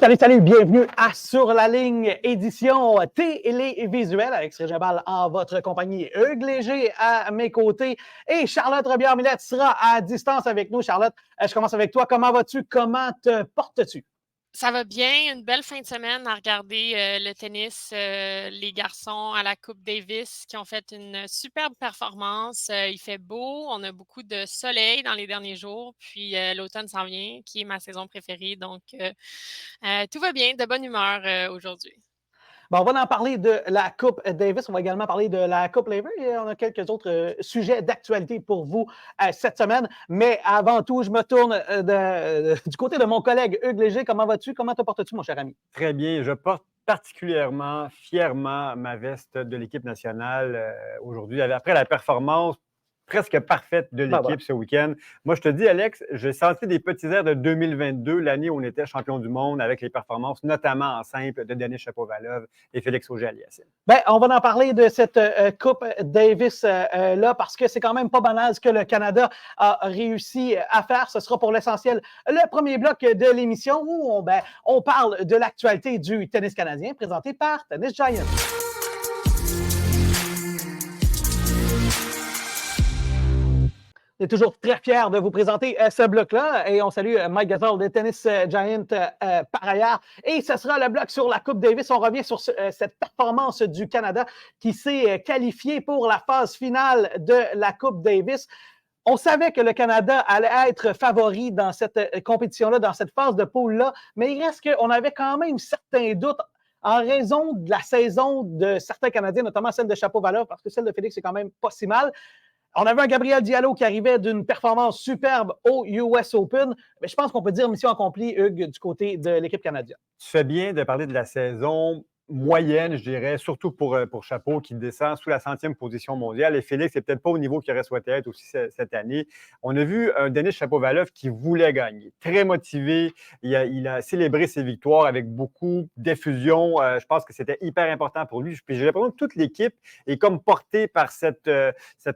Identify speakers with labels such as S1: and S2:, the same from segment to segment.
S1: Salut, salut, bienvenue à Sur la ligne, édition télévisuelle avec Cyril Gimbal en votre compagnie, Hugues Léger à mes côtés et Charlotte Robillard-Millette sera à distance avec nous. Charlotte, je commence avec toi. Comment vas-tu? Comment te portes-tu?
S2: Ça va bien, une belle fin de semaine à regarder le tennis, les garçons à la Coupe Davis qui ont fait une superbe performance. Il fait beau, on a beaucoup de soleil dans les derniers jours, puis l'automne s'en vient, qui est ma saison préférée. Donc, tout va bien, de bonne humeur aujourd'hui.
S1: Bon, on va en parler de la Coupe Davis. On va également parler de la Coupe Laver et on a quelques autres sujets d'actualité pour vous cette semaine. Mais avant tout, je me tourne du côté de mon collègue Hugues Léger. Comment vas-tu? Comment te portes-tu, mon cher ami?
S3: Très bien. Je porte particulièrement fièrement ma veste de l'équipe nationale aujourd'hui. Après la performance presque parfaite de l'équipe ce week-end. Moi, je te dis, Alex, j'ai senti des petits airs de 2022, l'année où on était champion du monde avec les performances, notamment en simple, de Denis Shapovalov et Félix Auger-Aliassime.
S1: Bien, on va en parler de cette Coupe Davis-là parce que c'est quand même pas banal ce que le Canada a réussi à faire. Ce sera pour l'essentiel le premier bloc de l'émission où on parle de l'actualité du tennis canadien présenté par Tennis Giant. On est toujours très fiers de vous présenter ce bloc-là et on salue Mike Gasol de Tennis Giant par ailleurs. Et ce sera le bloc sur la Coupe Davis. On revient sur cette performance du Canada qui s'est qualifié pour la phase finale de la Coupe Davis. On savait que le Canada allait être favori dans cette compétition-là, dans cette phase de poule-là, mais il reste qu'on avait quand même certains doutes en raison de la saison de certains Canadiens, notamment celle de Shapovalov, parce que celle de Félix, c'est quand même pas si mal. On avait un Gabriel Diallo qui arrivait d'une performance superbe au US Open, mais je pense qu'on peut dire mission accomplie, Hugues, du côté de l'équipe canadienne.
S3: Tu fais bien de parler de la saison moyenne, je dirais, surtout pour Chapeau qui descend sous la 100e position mondiale. Et Félix n'est peut-être pas au niveau qu'il aurait souhaité être aussi cette année. On a vu un Denis Shapovalov qui voulait gagner, très motivé. Il a célébré ses victoires avec beaucoup d'effusion. Je pense que c'était hyper important pour lui. Puis j'ai l'impression que toute l'équipe est comme portée par cette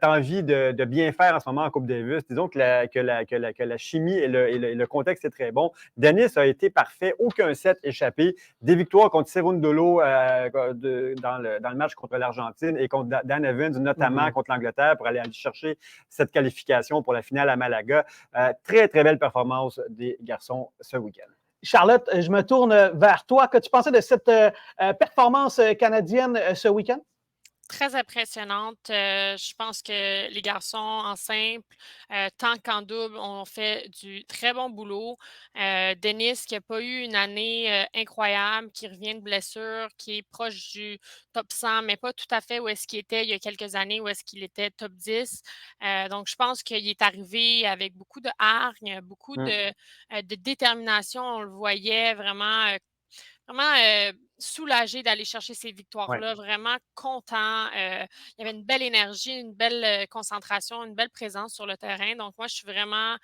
S3: envie de bien faire en ce moment en Coupe Davis. Disons que la chimie et le contexte est très bon. Denis a été parfait, aucun set échappé. Des victoires contre Cerundolo dans le match contre l'Argentine et contre Dan Evans, notamment contre l'Angleterre, pour aller chercher cette qualification pour la finale à Malaga. Très, très belle performance des garçons ce week-end.
S1: Charlotte, je me tourne vers toi. Qu'as-tu pensé de cette performance canadienne ce week-end?
S2: Très impressionnante. Je pense que les garçons en simple, tant qu'en double, ont fait du très bon boulot. Denis, qui n'a pas eu une année incroyable, qui revient de blessure, qui est proche du top 100, mais pas tout à fait où est-ce qu'il était il y a quelques années, où est-ce qu'il était top 10. Donc, je pense qu'il est arrivé avec beaucoup de hargne, beaucoup de détermination. On le voyait vraiment soulagé d'aller chercher ces victoires-là, vraiment content. Il y avait une belle énergie, une belle concentration, une belle présence sur le terrain. Donc, moi, je suis vraiment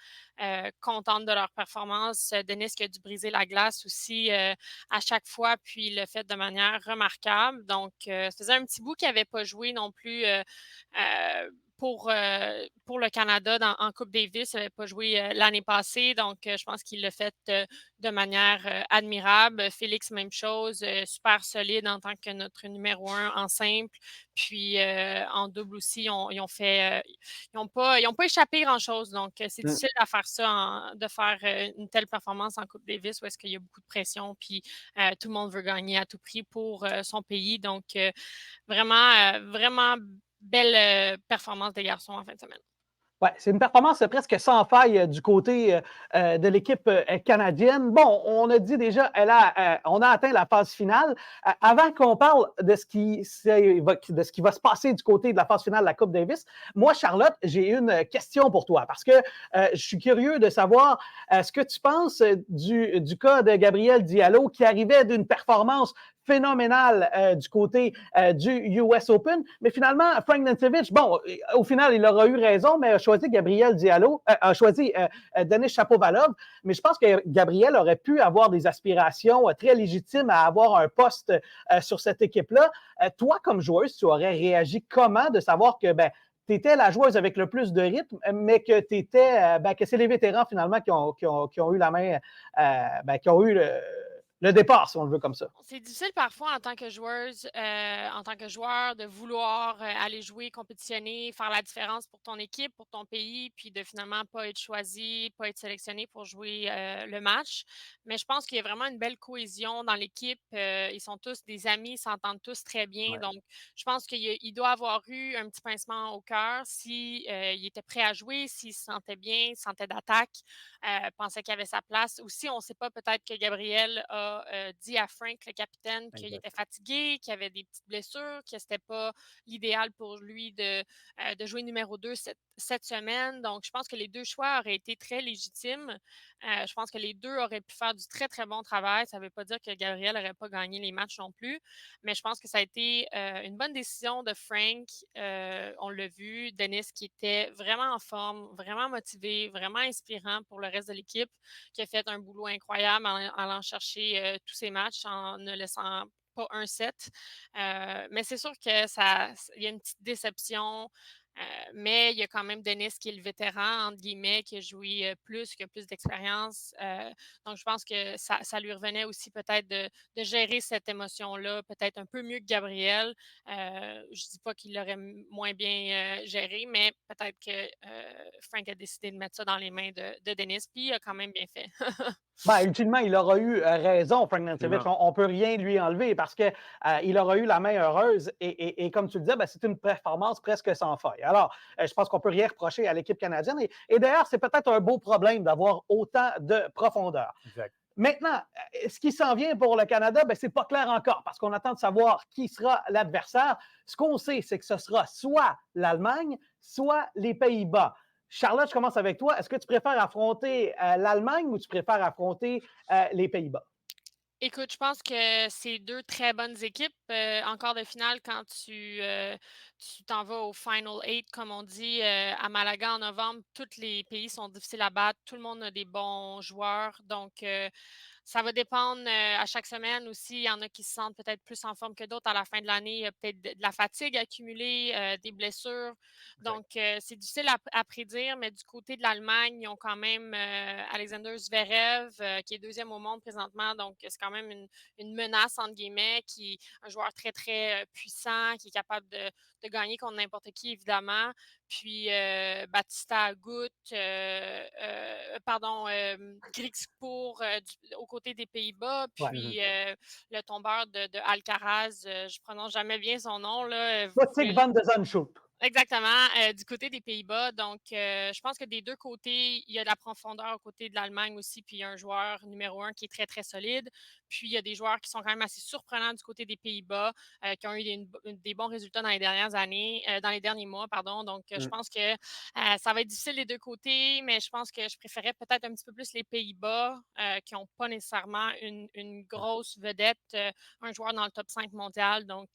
S2: contente de leur performance. Denis qui a dû briser la glace aussi à chaque fois, puis il l'a fait de manière remarquable. Donc, ça faisait un petit bout qu'il n'avait pas joué non plus pour le Canada en Coupe Davis. Il n'avait pas joué l'année passée, donc je pense qu'il l'a fait de manière admirable. Félix, même chose, super solide en tant que notre numéro 1 en simple. Puis en double aussi, ils n'ont pas échappé grand-chose. Donc, c'est difficile à faire ça, de faire une telle performance en Coupe Davis où est-ce qu'il y a beaucoup de pression, puis tout le monde veut gagner à tout prix pour son pays. Donc, vraiment belle performance des garçons en fin de semaine.
S1: Oui, c'est une performance presque sans faille du côté de l'équipe canadienne. Bon, on a dit déjà, on a atteint la phase finale. Avant qu'on parle de ce qui va se passer du côté de la phase finale de la Coupe Davis, moi, Charlotte, j'ai une question pour toi parce que je suis curieux de savoir ce que tu penses du cas de Gabriel Diallo qui arrivait d'une performance phénoménal du côté du US Open. Mais finalement, Frank Nantevich, bon, au final, il aura eu raison, mais a choisi Gabriel Diallo, a choisi Denis Shapovalov. Mais je pense que Gabriel aurait pu avoir des aspirations très légitimes à avoir un poste sur cette équipe-là. Toi, comme joueuse, tu aurais réagi comment de savoir que, tu étais la joueuse avec le plus de rythme, mais que que c'est les vétérans finalement qui ont eu la main, qui ont eu le départ, si on le veut comme ça.
S2: C'est difficile parfois en tant que joueuse, en tant que joueur, de vouloir aller jouer, compétitionner, faire la différence pour ton équipe, pour ton pays, puis de finalement pas être choisi, pas être sélectionné pour jouer le match. Mais je pense qu'il y a vraiment une belle cohésion dans l'équipe. Ils sont tous des amis, ils s'entendent tous très bien.
S3: Ouais.
S2: Donc, je pense qu'il doit avoir eu un petit pincement au cœur si il était prêt à jouer, s'il se sentait bien, il se sentait d'attaque, pensait qu'il avait sa place. Aussi, on ne sait pas, peut-être que Gabriel a dit à Frank, le capitaine, qu'il était fatigué, qu'il avait des petites blessures, que ce n'était pas l'idéal pour lui de jouer numéro 2 cette semaine. Donc, je pense que les deux choix auraient été très légitimes. Je pense que les deux auraient pu faire du très, très bon travail. Ça ne veut pas dire que Gabriel n'aurait pas gagné les matchs non plus, mais je pense que ça a été une bonne décision de Frank. On l'a vu, Dennis qui était vraiment en forme, vraiment motivé, vraiment inspirant pour le reste de l'équipe, qui a fait un boulot incroyable en allant chercher tous ses matchs en ne laissant pas un set. Mais c'est sûr que il y a une petite déception. Mais il y a quand même Dennis qui est le vétéran, entre guillemets, qui a joué plus, qui a plus d'expérience. Donc, je pense que ça lui revenait aussi peut-être de gérer cette émotion-là, peut-être un peu mieux que Gabriel. Je ne dis pas qu'il l'aurait moins bien géré, mais peut-être que Frank a décidé de mettre ça dans les mains de Dennis, puis il a quand même bien fait.
S1: Ben, ultimement, il aura eu raison, Frank Nantevich. On ne peut rien lui enlever parce qu'il aura eu la main heureuse. Et comme tu le disais, ben, c'est une performance presque sans faille. Alors, je pense qu'on ne peut rien reprocher à l'équipe canadienne. Et d'ailleurs, c'est peut-être un beau problème d'avoir autant de profondeur.
S3: Exact.
S1: Maintenant, ce qui s'en vient pour le Canada, ben, ce n'est pas clair encore parce qu'on attend de savoir qui sera l'adversaire. Ce qu'on sait, c'est que ce sera soit l'Allemagne, soit les Pays-Bas. Charlotte, je commence avec toi. Est-ce que tu préfères affronter l'Allemagne ou tu préfères affronter les Pays-Bas?
S2: Écoute, je pense que c'est deux très bonnes équipes. En quart de finale, quand tu t'en vas au Final Eight, comme on dit, à Malaga en novembre, tous les pays sont difficiles à battre. Tout le monde a des bons joueurs. Donc, ça va dépendre à chaque semaine aussi. Il y en a qui se sentent peut-être plus en forme que d'autres à la fin de l'année. Il y a peut-être de la fatigue accumulée, des blessures. Donc, c'est difficile à prédire, mais du côté de l'Allemagne, ils ont quand même Alexander Zverev, qui est deuxième au monde présentement. Donc, c'est quand même une menace, entre guillemets, un joueur très, très puissant, qui est capable de gagner contre n'importe qui, évidemment. Puis, Batista Agut, Griekspoor au côté des Pays-Bas, puis le tombeur de Alcaraz, je prononce jamais bien son nom. Là,
S1: Botic van de Zandschulp.
S2: Exactement, du côté des Pays-Bas. Donc, je pense que des deux côtés, il y a de la profondeur au côté de l'Allemagne aussi, puis il y a un joueur numéro 1 qui est très, très solide. Puis, il y a des joueurs qui sont quand même assez surprenants du côté des Pays-Bas, qui ont eu des bons résultats dans les dernières années, dans les derniers mois, pardon. Donc, je pense que ça va être difficile des deux côtés, mais je pense que je préférais peut-être un petit peu plus les Pays-Bas, qui n'ont pas nécessairement une grosse vedette, un joueur dans le top 5 mondial. Donc,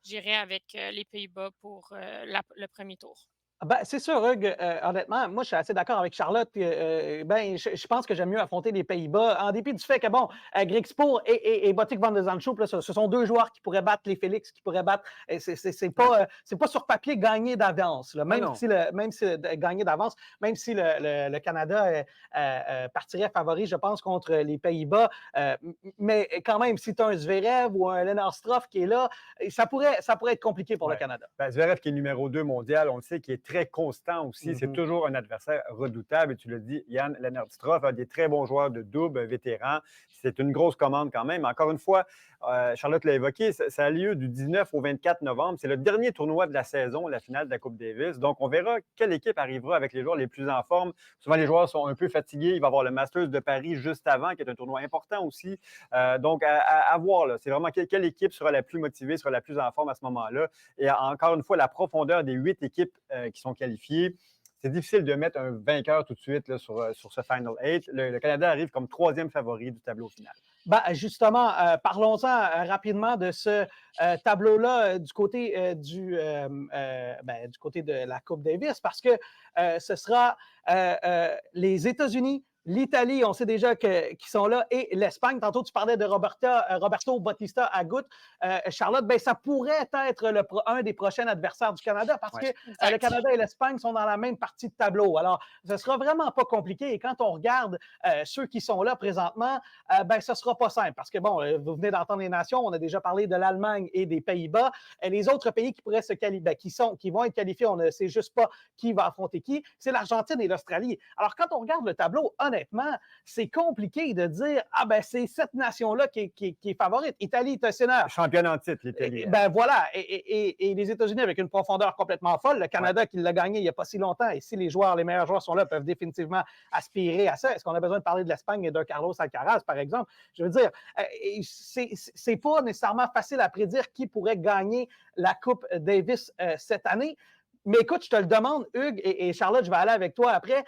S2: j'irai avec les Pays-Bas pour le premier tour.
S1: Ben, c'est sûr, Hugues, honnêtement, moi, je suis assez d'accord avec Charlotte. Ben, je pense que j'aime mieux affronter les Pays-Bas, en dépit du fait que, bon, Griekspoor et Botic van de Zandschulp, là, ce sont deux joueurs qui pourraient battre les Félix, qui pourraient battre. C'est pas sur papier gagné d'avance, là, même si gagné d'avance, même si le Canada partirait favori, je pense, contre les Pays-Bas. Mais quand même, si tu as un Zverev ou un Lennart Struff qui est là, ça pourrait être compliqué pour le Canada.
S3: Ben, Zverev, qui est numéro 2 mondial, on le sait, qui est très constant aussi. C'est toujours un adversaire redoutable. Et tu l'as dit, Jan Lennart Struff a des très bons joueurs de double, vétérans. C'est une grosse commande quand même. Encore une fois, Charlotte l'a évoqué, ça a lieu du 19 au 24 novembre. C'est le dernier tournoi de la saison, la finale de la Coupe Davis. Donc, on verra quelle équipe arrivera avec les joueurs les plus en forme. Souvent, les joueurs sont un peu fatigués. Il va y avoir le Masters de Paris juste avant, qui est un tournoi important aussi. Donc, à voir. Là. C'est vraiment quelle équipe sera la plus motivée, sera la plus en forme à ce moment-là. Et encore une fois, la profondeur des 8 équipes qui sont qualifiées. C'est difficile de mettre un vainqueur tout de suite là, sur ce Final 8. Le Canada arrive comme troisième favori du tableau final.
S1: Ben, justement, parlons-en rapidement de ce tableau-là du côté du côté de la Coupe Davis, parce que ce sera les États-Unis, L'Italie, on sait déjà qu'ils sont là, et l'Espagne. Tantôt, tu parlais de Roberto Bautista Agut. Charlotte, ben, ça pourrait être un des prochains adversaires du Canada parce que le Canada et l'Espagne sont dans la même partie de tableau. Alors, ce ne sera vraiment pas compliqué. Et quand on regarde ceux qui sont là présentement, ben, ce ne sera pas simple parce que, bon, vous venez d'entendre les nations. On a déjà parlé de l'Allemagne et des Pays-Bas. Les autres pays qui pourraient se qualifier, ben, qui vont être qualifiés, on ne sait juste pas qui va affronter qui. C'est l'Argentine et l'Australie. Alors, quand on regarde le tableau, honnêtement, c'est compliqué de dire « Ah, ben, c'est cette nation-là qui est favorite. » Italie est un seigneur.
S3: Championne en titre, l'Italie.
S1: Ben voilà. Et les États-Unis avec une profondeur complètement folle. Le Canada qui l'a gagné il n'y a pas si longtemps. Et si les meilleurs joueurs sont là, peuvent définitivement aspirer à ça. Est-ce qu'on a besoin de parler de l'Espagne et de Carlos Alcaraz, par exemple? Je veux dire, c'est pas nécessairement facile à prédire qui pourrait gagner la Coupe Davis cette année. Mais écoute, je te le demande, Hugues et Charlotte, je vais aller avec toi après.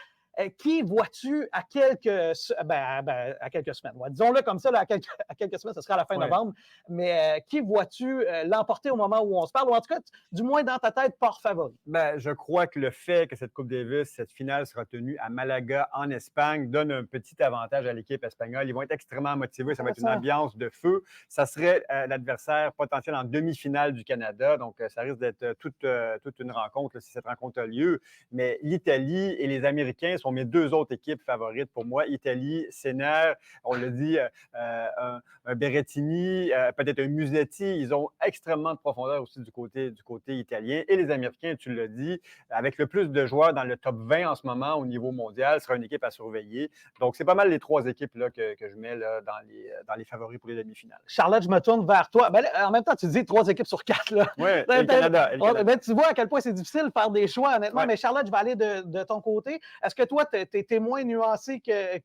S1: Qui vois-tu à quelques semaines? Ouais, disons-le comme ça, là, à quelques semaines, ce sera à la fin novembre. Mais qui vois-tu l'emporter au moment où on se parle? Ou en tout cas, du moins dans ta tête, port favori?
S3: Ben, je crois que le fait que cette Coupe Davis, cette finale sera tenue à Malaga, en Espagne, donne un petit avantage à l'équipe espagnole. Ils vont être extrêmement motivés. Ça va être une ambiance de feu. Ça serait l'adversaire potentiel en demi-finale du Canada. Donc, ça risque d'être toute une rencontre là, si cette rencontre a lieu. Mais l'Italie et les Américains sont mes deux autres équipes favorites pour moi. Italie, Senner, on l'a dit, un Berrettini, peut-être un Musetti. Ils ont extrêmement de profondeur aussi du côté italien. Et les Américains, tu l'as dit, avec le plus de joueurs dans le top 20 en ce moment au niveau mondial, sera une équipe à surveiller. Donc, c'est pas mal les trois équipes là, que je mets là, dans les favoris pour les demi-finales.
S1: Charlotte, je me tourne vers toi. Ben, là, en même temps, tu dis 3 équipes sur 4.
S3: Oui, le Canada.
S1: Ben, tu vois à quel point c'est difficile de faire des choix, honnêtement.
S3: Ouais.
S1: Mais Charlotte, je vais aller de ton côté. Est-ce que toi, tu es moins nuancé que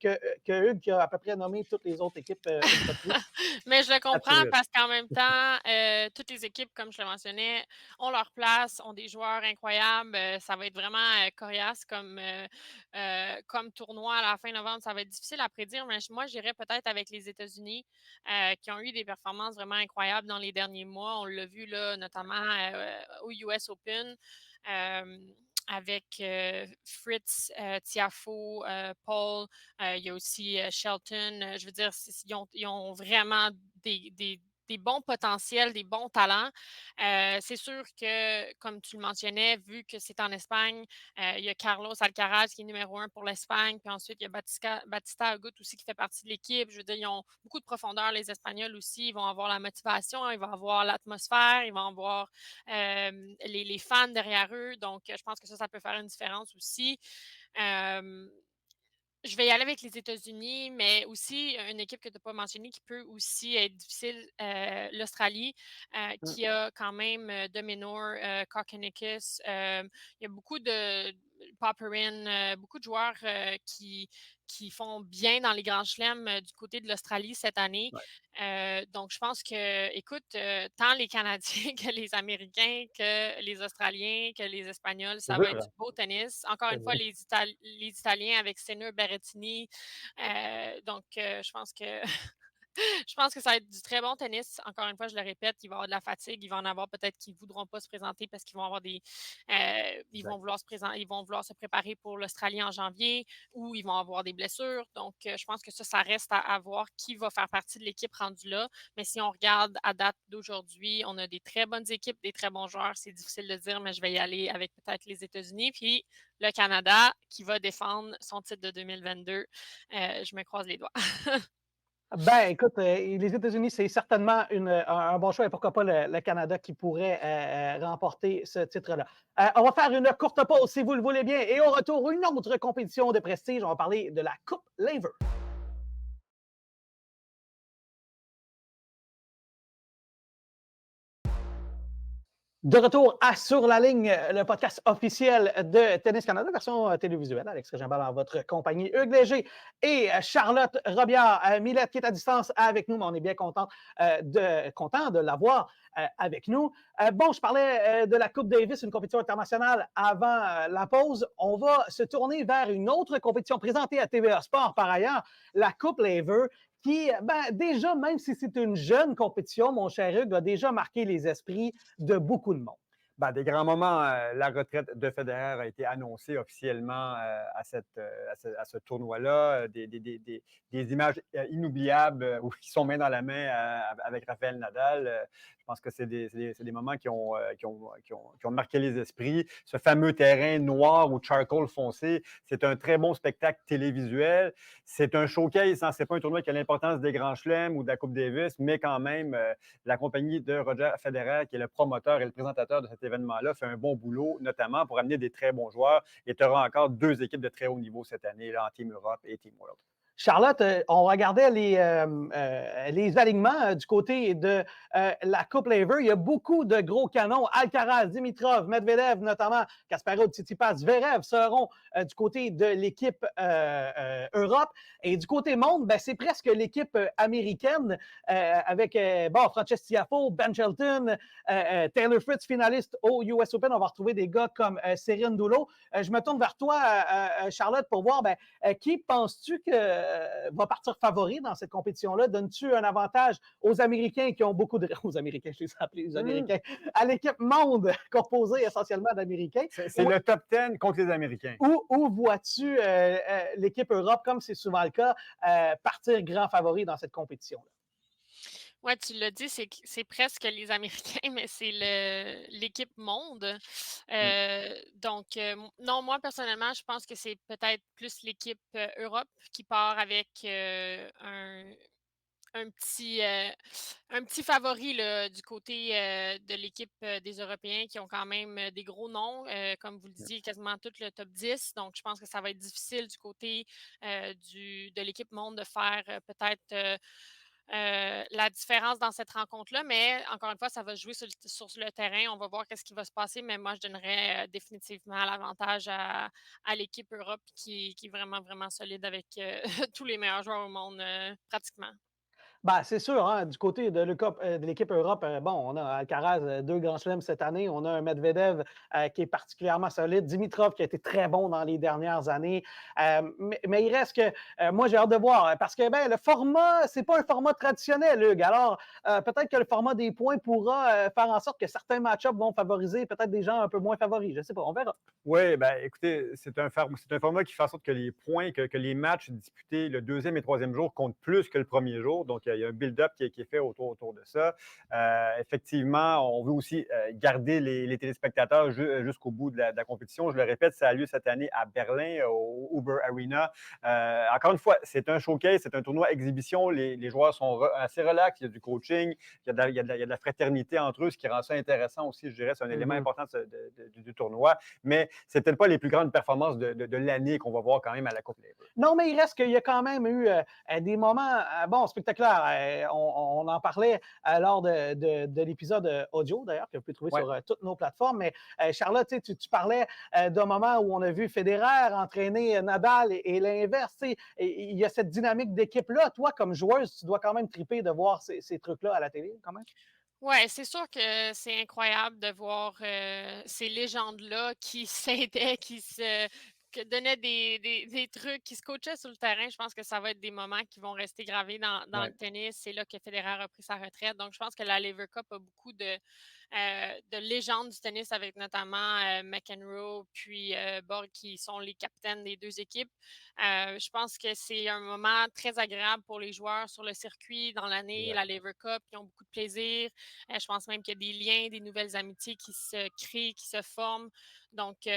S1: Hugues, qui a à peu près nommé toutes les autres équipes?
S2: Mais je le comprends parce qu'en même temps, toutes les équipes, comme je le mentionnais, ont leur place, ont des joueurs incroyables. Ça va être vraiment coriace comme tournoi à la fin novembre. Ça va être difficile à prédire, mais moi, j'irais peut-être avec les États-Unis qui ont eu des performances vraiment incroyables dans les derniers mois. On l'a vu là, notamment au US Open. Avec Fritz, Tiafoe, Paul, il y a aussi Shelton. Je veux dire, ils ont vraiment des bons potentiels, des bons talents. C'est sûr que, comme tu le mentionnais, vu que c'est en Espagne, il y a Carlos Alcaraz qui est numéro 1 pour l'Espagne, puis ensuite il y a Bautista Agut aussi qui fait partie de l'équipe. Je veux dire, ils ont beaucoup de profondeur, les Espagnols aussi. Ils vont avoir la motivation, ils vont avoir l'atmosphère, ils vont avoir les fans derrière eux. Donc, je pense que ça peut faire une différence aussi. Je vais y aller avec les États-Unis, mais aussi une équipe que tu n'as pas mentionnée qui peut aussi être difficile, l'Australie, qui a quand même de Menor, Kokkinakis. Il y a beaucoup de Popperin, beaucoup de joueurs qui font bien dans les grands chelems du côté de l'Australie cette année.
S3: Ouais.
S2: Donc, je pense que, écoute, tant les Canadiens que les Américains, que les Australiens, que les Espagnols, ça va être du beau tennis. Encore une fois, les Italiens avec Sinner, Berrettini. Donc, je pense que je pense que ça va être du très bon tennis. Encore une fois, je le répète, il va y avoir de la fatigue. Il va en avoir peut-être qui ne voudront pas se présenter parce qu'ils vont avoir ils vont vouloir se préparer pour l'Australie en janvier ou ils vont avoir des blessures. Donc, je pense que ça reste à voir qui va faire partie de l'équipe rendue là. Mais si on regarde à date d'aujourd'hui, on a des très bonnes équipes, des très bons joueurs. C'est difficile de dire, mais je vais y aller avec peut-être les États-Unis. Puis le Canada qui va défendre son titre de 2022. Je me croise les doigts.
S1: Ben, écoute, les États-Unis, c'est certainement un bon choix et pourquoi pas le Canada qui pourrait remporter ce titre-là. On va faire une courte pause si vous le voulez bien et au retour, une autre compétition de prestige. On va parler de la Coupe Laver. De retour à Sur la ligne, le podcast officiel de Tennis Canada, version télévisuelle. Alex Régimbal en votre compagnie. Hugues Léger et Charlotte Robillard. Milette qui est à distance avec nous, mais on est bien content de l'avoir avec nous. Bon, je parlais de la Coupe Davis, une compétition internationale avant la pause. On va se tourner vers une autre compétition présentée à TVA Sport par ailleurs, la Coupe Laver, qui, déjà, même si c'est une jeune compétition, mon cher Hugues, a déjà marqué les esprits de beaucoup de monde.
S3: Ben, des grands moments, la retraite de Federer a été annoncée officiellement à ce tournoi-là. Des images inoubliables où ils sont main dans la main avec Rafael Nadal. Je pense que c'est des moments qui ont marqué les esprits. Ce fameux terrain noir ou charcoal foncé, c'est un très bon spectacle télévisuel. C'est un showcase, hein, c'est pas un tournoi qui a l'importance des Grands Chelems ou de la Coupe Davis, mais quand même, la compagnie de Roger Federer, qui est le promoteur et le présentateur de cet événement-là, fait un bon boulot, notamment pour amener des très bons joueurs. Et tu auras encore 2 équipes de très haut niveau cette année, là, en Team Europe et Team World.
S1: Charlotte, on regardait les alignements du côté de la Coupe Laver. Il y a beaucoup de gros canons. Alcaraz, Dimitrov, Medvedev notamment, Kasparov, Tsitsipas, Zverev seront du côté de l'équipe Europe. Et du côté monde, ben, c'est presque l'équipe américaine avec Frances Tiafoe, Ben Shelton, Taylor Fritz, finaliste au US Open. On va retrouver des gars comme Cyril Doulo. Je me tourne vers toi, Charlotte, pour voir qui penses-tu que va partir favori dans cette compétition-là? Donnes-tu un avantage aux Américains qui ont beaucoup de... Aux Américains, je les ai appelés les Américains. À l'équipe monde composée essentiellement d'Américains.
S3: C'est le top 10 contre les Américains.
S1: Où vois-tu l'équipe Europe, comme c'est souvent le cas, partir grand favori dans cette compétition-là?
S2: Oui, tu l'as dit, c'est presque les Américains, mais c'est l'équipe monde. Donc, non, moi, personnellement, je pense que c'est peut-être plus l'équipe Europe qui part avec un petit favori là, du côté de l'équipe des Européens qui ont quand même des gros noms, comme vous le disiez, quasiment tout le top 10. Donc, je pense que ça va être difficile du côté de l'équipe monde de faire peut-être la différence dans cette rencontre-là. Mais encore une fois, ça va jouer sur le terrain. On va voir qu'est-ce qui va se passer. Mais moi, je donnerais définitivement l'avantage à l'équipe Europe qui est vraiment, vraiment solide avec tous les meilleurs joueurs au monde pratiquement.
S1: Ben, c'est sûr, hein, du côté de l'équipe Europe, on a Alcaraz, 2 grands chelems cette année. On a un Medvedev qui est particulièrement solide. Dimitrov qui a été très bon dans les dernières années. Mais il reste que, moi, j'ai hâte de voir parce que le format, c'est pas un format traditionnel, Hugues. Alors, peut-être que le format des points pourra faire en sorte que certains match-ups vont favoriser peut-être des gens un peu moins favoris. Je ne sais pas, on verra.
S3: Oui, ben écoutez, c'est un format qui fait en sorte que les points, que les matchs disputés le 2e et 3e jour comptent plus que le premier jour. Donc, il y a un build-up qui est fait autour de ça. Effectivement, on veut aussi garder les téléspectateurs jusqu'au bout de la compétition. Je le répète, ça a lieu cette année à Berlin, au Uber Arena. Encore une fois, c'est un showcase, c'est un tournoi exhibition. Les joueurs sont assez relax, il y a du coaching, il y a de la fraternité entre eux, ce qui rend ça intéressant aussi, je dirais. C'est un élément important du tournoi. Mais c'est peut-être pas les plus grandes performances de l'année qu'on va voir quand même à la Coupe Laver.
S1: Non, mais il reste qu'il y a quand même eu des moments spectaculaires. On en parlait lors de l'épisode audio, d'ailleurs, que vous pouvez trouver sur toutes nos plateformes. Mais Charlotte, tu parlais d'un moment où on a vu Federer entraîner Nadal et l'inverse. Il y a cette dynamique d'équipe-là. Toi, comme joueuse, tu dois quand même triper de voir ces trucs-là à la télé, quand même.
S2: Oui, c'est sûr que c'est incroyable de voir ces légendes-là qui s'aidaient, qui donnaient des trucs, qui se coachaient sur le terrain. Je pense que ça va être des moments qui vont rester gravés dans le tennis. C'est là que Federer a pris sa retraite. Donc, je pense que la Laver Cup a beaucoup de légendes du tennis avec notamment McEnroe puis Borg qui sont les capitaines des 2 équipes. Je pense que c'est un moment très agréable pour les joueurs sur le circuit dans l'année, la Laver Cup. Ils ont beaucoup de plaisir. Je pense même qu'il y a des liens, des nouvelles amitiés qui se créent, qui se forment. Donc,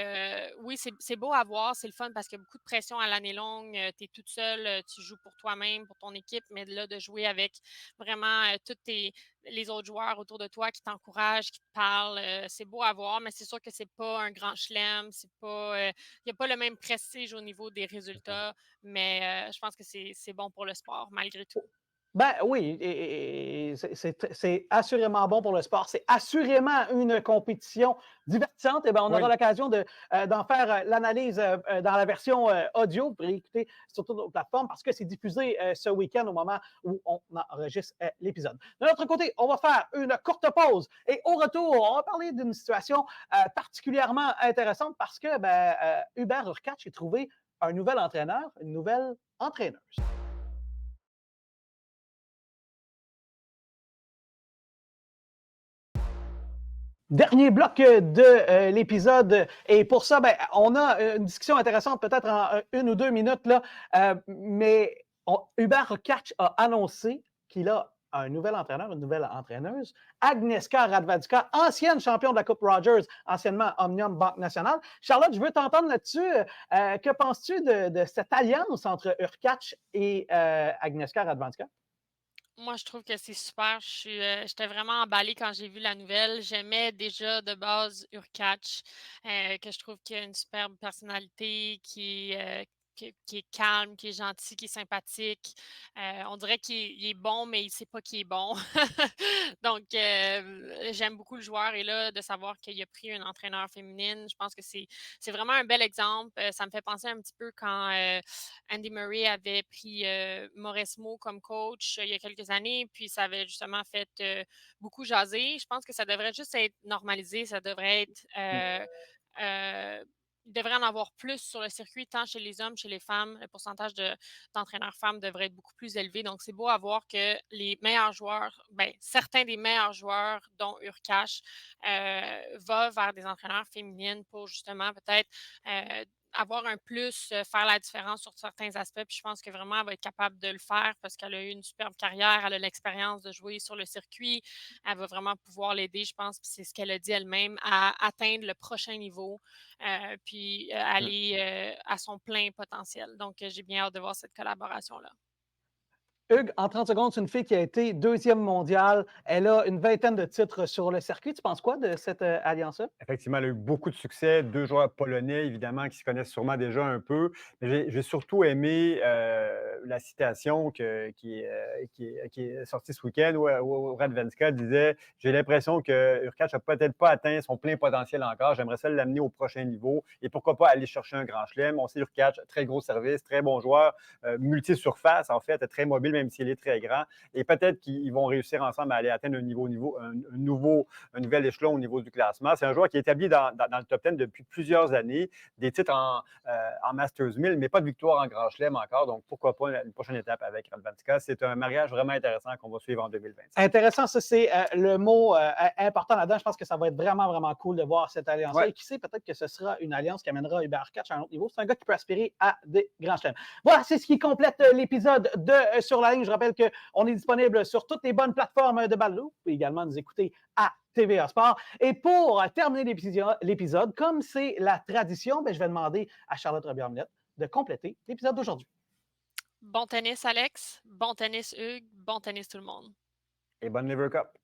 S2: oui, c'est beau à voir, c'est le fun parce qu'il y a beaucoup de pression à l'année longue. Tu es toute seule, tu joues pour toi-même, pour ton équipe, mais là, de jouer avec vraiment tous les autres joueurs autour de toi qui t'encouragent, qui te parlent, c'est beau à voir, mais c'est sûr que c'est pas un grand chelem, c'est pas, il n'y a pas le même prestige au niveau des résultats, mais je pense que c'est bon pour le sport, malgré tout.
S1: Ben oui, et c'est assurément bon pour le sport. C'est assurément une compétition divertissante. Et on aura l'occasion d'en faire l'analyse dans la version audio. Vous pourrez l'écouter sur toutes nos plateformes parce que c'est diffusé ce week-end au moment où on enregistre l'épisode. De l'autre côté, on va faire une courte pause et au retour, on va parler d'une situation particulièrement intéressante parce que Hubert Hurkacz a trouvé un nouvel entraîneur, une nouvelle entraîneuse. Dernier bloc de l'épisode. Et pour ça, ben, on a une discussion intéressante, peut-être en 1 ou 2 minutes, là, mais Hubert Hurkacz a annoncé qu'il a un nouvel entraîneur, une nouvelle entraîneuse, Agnieszka Radwańska, ancienne championne de la Coupe Rogers, anciennement Omnium Banque Nationale. Charlotte, je veux t'entendre là-dessus. Que penses-tu de cette alliance entre Hurkacz et Agnieszka Radwańska?
S2: Moi, je trouve que c'est super. J'étais vraiment emballée quand j'ai vu la nouvelle. J'aimais déjà de base Urkatch, que je trouve qu'il a une superbe personnalité, qui est calme, qui est gentil, qui est sympathique. On dirait qu'il est bon, mais il ne sait pas qu'il est bon. Donc, j'aime beaucoup le joueur. Et là, de savoir qu'il a pris une entraîneur féminine, je pense que c'est vraiment un bel exemple. Ça me fait penser un petit peu quand Andy Murray avait pris Mauresmo comme coach il y a quelques années, puis ça avait justement fait beaucoup jaser. Je pense que ça devrait juste être normalisé, ça devrait être il devrait en avoir plus sur le circuit, tant chez les hommes, chez les femmes. Le pourcentage d'entraîneurs femmes devrait être beaucoup plus élevé. Donc, c'est beau à voir que les meilleurs joueurs, ben, certains des meilleurs joueurs, dont Urkash, va vers des entraîneurs féminines pour justement peut-être avoir un plus, faire la différence sur certains aspects. Puis je pense que vraiment, elle va être capable de le faire parce qu'elle a eu une superbe carrière, elle a l'expérience de jouer sur le circuit. Elle va vraiment pouvoir l'aider, je pense, puis c'est ce qu'elle a dit elle-même, à atteindre le prochain niveau, puis aller à son plein potentiel. Donc, j'ai bien hâte de voir cette collaboration-là.
S1: Hugues, en 30 secondes, c'est une fille qui a été 2e mondiale. Elle a une vingtaine de titres sur le circuit. Tu penses quoi de cette alliance-là?
S3: Effectivement, elle a eu beaucoup de succès. 2 joueurs polonais, évidemment, qui se connaissent sûrement déjà un peu. Mais j'ai surtout aimé la citation qui est sortie ce week-end où Radwańska disait « J'ai l'impression que Hurkacz n'a peut-être pas atteint son plein potentiel encore. J'aimerais ça l'amener au prochain niveau. Et pourquoi pas aller chercher un grand chelem. » On sait Hurkacz, très gros service, très bon joueur, multi-surface, en fait, très mobile, même s'il est très grand. Et peut-être qu'ils vont réussir ensemble à aller atteindre un nouvel échelon au niveau du classement. C'est un joueur qui est établi dans le top 10 depuis plusieurs années, des titres en Masters 1000, mais pas de victoire en Grand Chelem encore. Donc, pourquoi pas une prochaine étape avec Radwańska. C'est un mariage vraiment intéressant qu'on va suivre en 2025.
S1: Intéressant, ça, c'est le mot important là-dedans. Je pense que ça va être vraiment, vraiment cool de voir cette alliance-là.
S3: Ouais.
S1: Et qui sait, peut-être que ce sera une alliance qui amènera Hubert Hurkacz à un autre niveau. C'est un gars qui peut aspirer à des grands chelems. Voilà, c'est ce qui complète l'épisode de Sur la ligne. Je rappelle qu'on est disponible sur toutes les bonnes plateformes de balado. Vous pouvez également nous écouter à TVA Sport. Et pour terminer l'épisode, comme c'est la tradition, je vais demander à Charlotte Robillard-Millette de compléter l'épisode d'aujourd'hui.
S2: Bon tennis, Alex. Bon tennis, Hugues. Bon tennis, tout le monde.
S3: Et bonne Lever Cup.